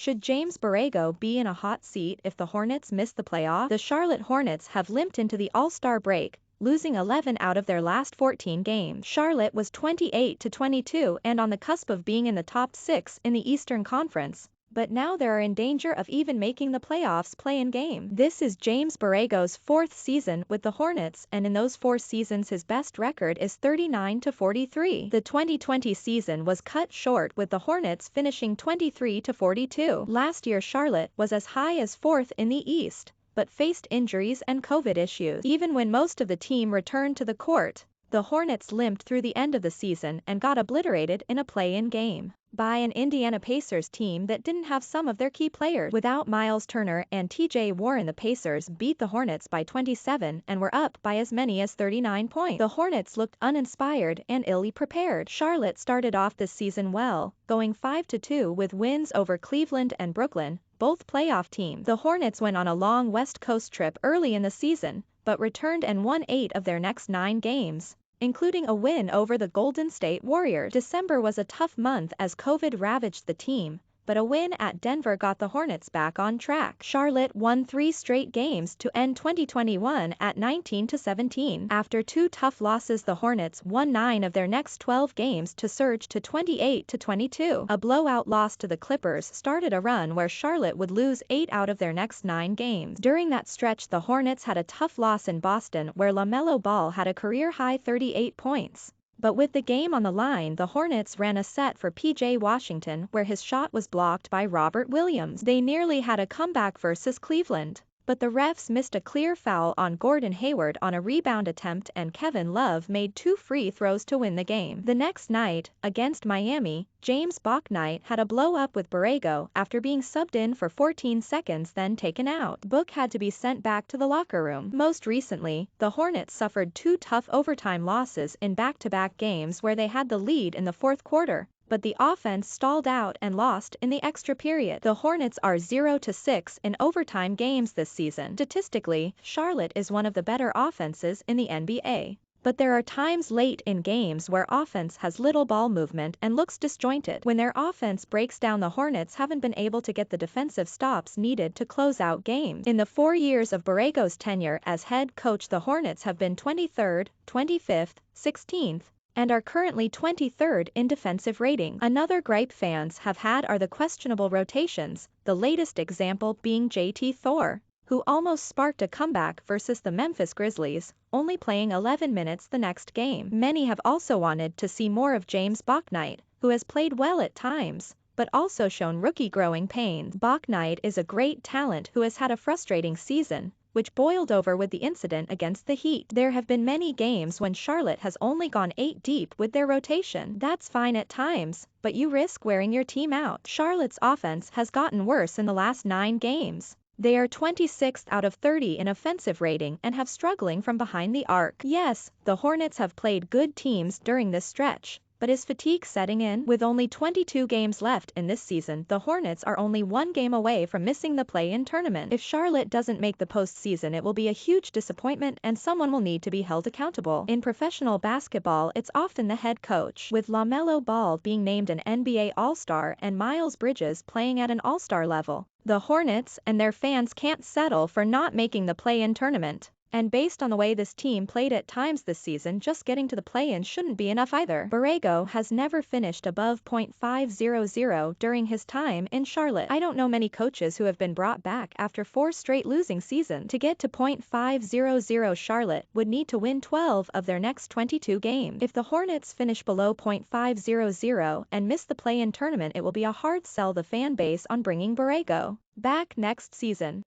Should James Borrego be in a hot seat if the Hornets miss the playoff? The Charlotte Hornets have limped into the All-Star break, losing 11 out of their last 14 games. Charlotte was 28-22 and on the cusp of being in the top 6 in the Eastern Conference, but now they are in danger of even making the playoffs play-in game. This is James Borrego's 4th season with the Hornets, and in those 4 seasons his best record is 39-43. The 2020 season was cut short with the Hornets finishing 23-42. Last year Charlotte was as high as 4th in the East, but faced injuries and COVID issues. Even when most of the team returned to the court, the Hornets limped through the end of the season and got obliterated in a play-in game by an Indiana Pacers team that didn't have some of their key players. Without Myles Turner and TJ Warren, the Pacers beat the Hornets by 27 and were up by as many as 39 points. The Hornets looked uninspired and illy prepared. Charlotte started off this season well, going 5-2 with wins over Cleveland and Brooklyn, both playoff teams. The Hornets went on a long West Coast trip early in the season, but returned and won 8 of their next 9 games, including a win over the Golden State Warriors. December was a tough month as COVID ravaged the team, but a win at Denver got the Hornets back on track. Charlotte won 3 straight games to end 2021 at 19-17. After 2 tough losses, the Hornets won 9 of their next 12 games to surge to 28-22. A blowout loss to the Clippers started a run where Charlotte would lose 8 out of their next 9 games. During that stretch, the Hornets had a tough loss in Boston where LaMelo Ball had a career-high 38 points. But with the game on the line, the Hornets ran a set for P.J. Washington where his shot was blocked by Robert Williams. They nearly had a comeback versus Cleveland, but the refs missed a clear foul on Gordon Hayward on a rebound attempt and Kevin Love made 2 free throws to win the game. The next night, against Miami, James Bouknight had a blow-up with Borrego after being subbed in for 14 seconds then taken out. Book had to be sent back to the locker room. Most recently, the Hornets suffered 2 tough overtime losses in back-to-back games where they had the lead in the 4th quarter, but the offense stalled out and lost in the extra period. The Hornets are 0-6 in overtime games this season. Statistically, Charlotte is one of the better offenses in the NBA. But there are times late in games where offense has little ball movement and looks disjointed. When their offense breaks down, the Hornets haven't been able to get the defensive stops needed to close out games. In the 4 years of Borrego's tenure as head coach, the Hornets have been 23rd, 25th, 16th, and are currently 23rd in defensive rating. Another gripe fans have had are the questionable rotations, the latest example being JT Thor, who almost sparked a comeback versus the Memphis Grizzlies, only playing 11 minutes the next game. Many have also wanted to see more of James Bouknight, who has played well at times, but also shown rookie growing pains. Bouknight is a great talent who has had a frustrating season, which boiled over with the incident against the Heat. There have been many games when Charlotte has only gone 8 deep with their rotation. That's fine at times, but you risk wearing your team out. Charlotte's offense has gotten worse in the last 9 games. They are 26th out of 30 in offensive rating and have struggling from behind the arc. Yes, the Hornets have played good teams during this stretch, but is fatigue setting in? With only 22 games left in this season, the Hornets are only 1 game away from missing the play-in tournament. If Charlotte doesn't make the postseason, it will be a huge disappointment and someone will need to be held accountable. In professional basketball, it's often the head coach, with LaMelo Ball being named an NBA All-Star and Miles Bridges playing at an All-Star level. The Hornets and their fans can't settle for not making the play-in tournament. And based on the way this team played at times this season, just getting to the play-in shouldn't be enough either. Borrego has never finished above .500 during his time in Charlotte. I don't know many coaches who have been brought back after 4 straight losing seasons. To get to .500, Charlotte would need to win 12 of their next 22 games. If the Hornets finish below .500 and miss the play-in tournament, it will be a hard sell the fan base on bringing Borrego back next season.